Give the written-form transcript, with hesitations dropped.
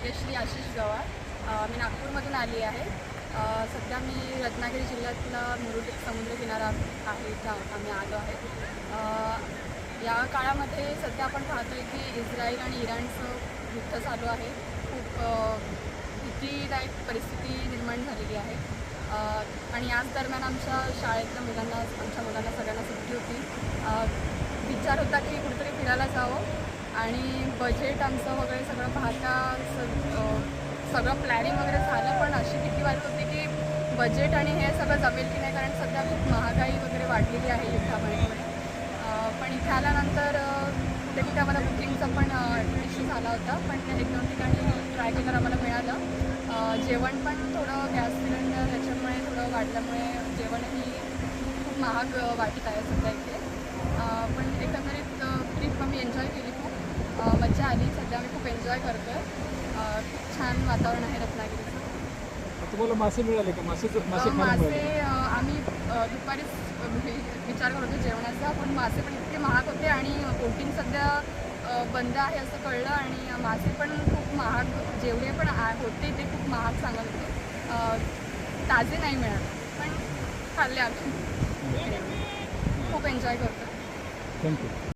भाग्यश्री आशिष गवार. मी नागपूरमधून आली आहे. सध्या मी रत्नागिरी जिल्ह्यातला मुरुड समुद्रकिनारा आहे इथं आम्ही आलो आहे. या काळामध्ये सध्या आपण पाहतोय की इस्रायल आणि इराणचं युद्ध चालू आहे. खूप भीतीदायक परिस्थिती निर्माण झालेली आहे. आणि याच दरम्यान आमच्या शाळेतल्या मुलांना सगळ्यांना सुट्टी होती. विचार होता की कुठेतरी फिरायला जावं आणि बजेट आमचं वगैरे सगळं पाहता सगळं प्लॅनिंग वगैरे झालं, पण अशी भीती वाटत होती की बजेट आणि हे सगळं जमेल की नाही, कारण सध्या खूप महागाई वगैरे वाढलेली आहे युद्धामुळे. पण इथे आल्यानंतर कुठे आम्हाला बुकिंगचा पण इश्यू झाला होता, पण 1-2 ठिकाणी ट्राय केल्यावर आम्हाला मिळालं. जेवण पण थोडं गॅस सिलेंडर ह्याच्यामुळे थोडं वाढल्यामुळे जेवणही खूप महाग वाटत आहे सध्या इथे. पण एकंदरीत ट्रिप आम्ही एन्जॉय केली, खूप मजा आली. सध्या आम्ही खूप एन्जॉय करतो आहे. खूप छान वातावरण आहे रत्नागिरीचं. तुम्हाला मासे मिळाले का? मासे आम्ही दुपारीच विचार करत होतो जेवणाचा, पण मासे पण इतके महाग होते आणि बोटिंग सध्या बंद आहे असं कळलं, आणि मासे पण खूप महाग जेवढे पण होते ते खूप महाग सांगत होते. ताजे नाही मिळाले, पण खाल्ले आम्ही. खूप एन्जॉय करतो. थँक्यू.